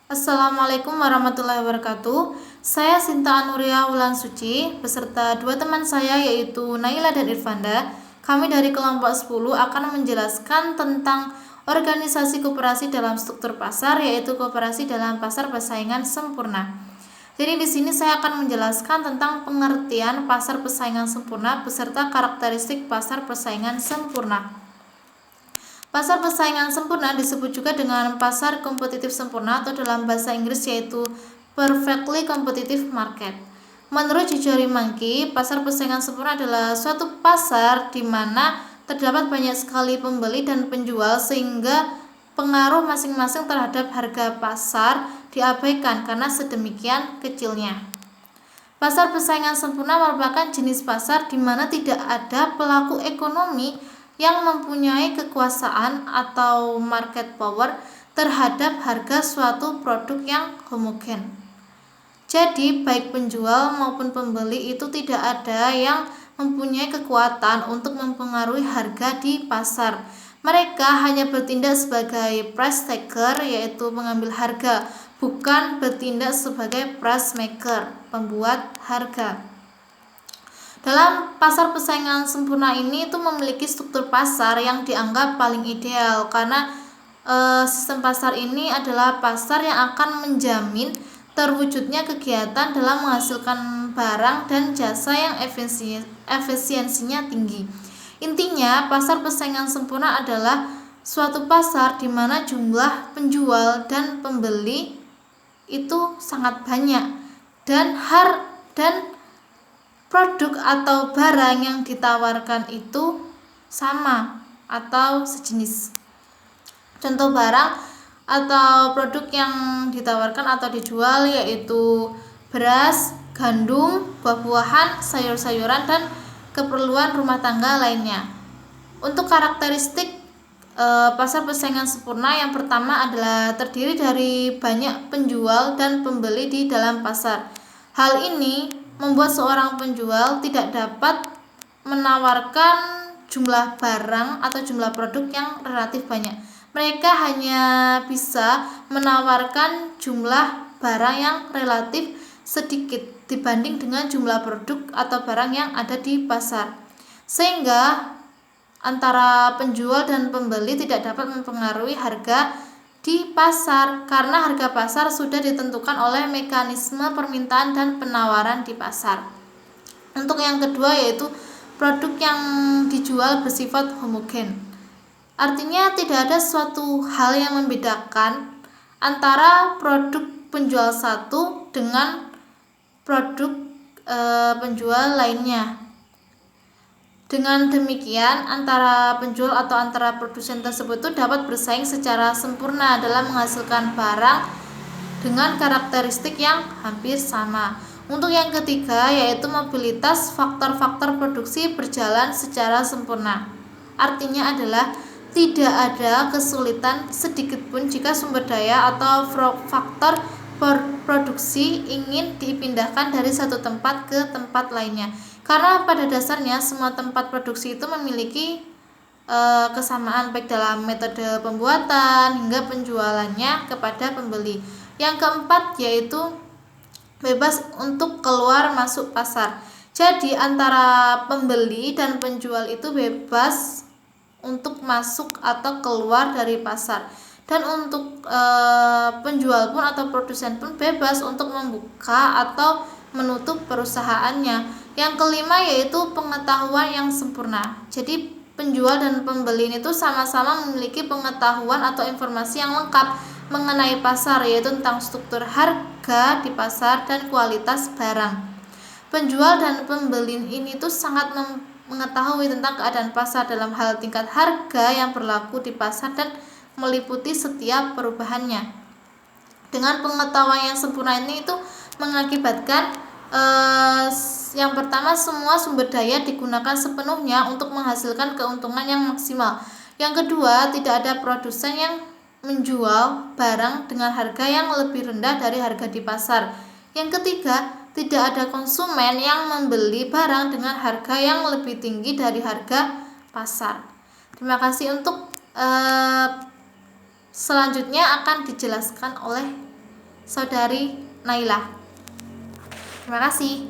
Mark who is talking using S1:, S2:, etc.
S1: Assalamualaikum warahmatullahi wabarakatuh. Saya Sinta Anuria Wulan Suci beserta dua teman saya yaitu Naila dan Irfanda. Kami dari kelompok 10 akan menjelaskan tentang organisasi koperasi dalam struktur pasar, yaitu koperasi dalam pasar persaingan sempurna. Jadi di sini saya akan menjelaskan tentang pengertian pasar persaingan sempurna beserta karakteristik pasar persaingan sempurna. Pasar persaingan sempurna disebut juga dengan pasar kompetitif sempurna atau dalam bahasa Inggris yaitu perfectly competitive market. Menurut Jojori Monkey, pasar persaingan sempurna adalah suatu pasar di mana terdapat banyak sekali pembeli dan penjual sehingga pengaruh masing-masing terhadap harga pasar diabaikan karena sedemikian kecilnya. Pasar persaingan sempurna merupakan jenis pasar di mana tidak ada pelaku ekonomi yang mempunyai kekuasaan atau market power terhadap harga suatu produk yang homogen. Jadi baik penjual maupun pembeli itu tidak ada yang mempunyai kekuatan untuk mempengaruhi harga di pasar. Mereka hanya bertindak sebagai price taker, yaitu pengambil harga, bukan bertindak sebagai price maker, pembuat harga. Dalam pasar persaingan sempurna ini itu memiliki struktur pasar yang dianggap paling ideal karena sistem pasar ini adalah pasar yang akan menjamin terwujudnya kegiatan dalam menghasilkan barang dan jasa yang efisiensinya tinggi. Intinya, pasar persaingan sempurna adalah suatu pasar di mana jumlah penjual dan pembeli itu sangat banyak dan produk atau barang yang ditawarkan itu sama atau sejenis. Contoh barang atau produk yang ditawarkan atau dijual yaitu beras, gandum, buah-buahan, sayur-sayuran, dan keperluan rumah tangga lainnya. Untuk karakteristik pasar persaingan sempurna, yang pertama adalah terdiri dari banyak penjual dan pembeli di dalam pasar. Hal ini membuat seorang penjual tidak dapat menawarkan jumlah barang atau jumlah produk yang relatif banyak. Mereka hanya bisa menawarkan jumlah barang yang relatif sedikit dibanding dengan jumlah produk atau barang yang ada di pasar, sehingga antara penjual dan pembeli tidak dapat mempengaruhi harga di pasar karena harga pasar sudah ditentukan oleh mekanisme permintaan dan penawaran di pasar. Untuk yang kedua yaitu produk yang dijual bersifat homogen. Artinya tidak ada suatu hal yang membedakan antara produk penjual satu dengan produk penjual lainnya. Dengan demikian, antara penjual atau antara produsen tersebut itu dapat bersaing secara sempurna dalam menghasilkan barang dengan karakteristik yang hampir sama. Untuk yang ketiga yaitu mobilitas, faktor-faktor produksi berjalan secara sempurna. Artinya adalah tidak ada kesulitan sedikitpun jika sumber daya atau faktor produksi ingin dipindahkan dari satu tempat ke tempat lainnya. Karena pada dasarnya semua tempat produksi itu memiliki kesamaan baik dalam metode pembuatan hingga penjualannya kepada pembeli. Yang keempat yaitu bebas untuk keluar masuk pasar. Jadi antara pembeli dan penjual itu bebas untuk masuk atau keluar dari pasar. Dan untuk penjual pun atau produsen pun bebas untuk membuka atau menutup perusahaannya. Yang kelima yaitu pengetahuan yang sempurna. Jadi penjual dan pembeli itu sama-sama memiliki pengetahuan atau informasi yang lengkap mengenai pasar, yaitu tentang struktur harga di pasar dan kualitas barang. Penjual dan pembeli ini tuh sangat mengetahui tentang keadaan pasar dalam hal tingkat harga yang berlaku di pasar dan meliputi setiap perubahannya. Dengan pengetahuan yang sempurna ini itu mengakibatkan yang pertama, semua sumber daya digunakan sepenuhnya untuk menghasilkan keuntungan yang maksimal. Yang kedua, tidak ada produsen yang menjual barang dengan harga yang lebih rendah dari harga di pasar. Yang ketiga, tidak ada konsumen yang membeli barang dengan harga yang lebih tinggi dari harga pasar. Terima kasih. Untuk selanjutnya akan dijelaskan oleh Saudari Naila. Terima kasih.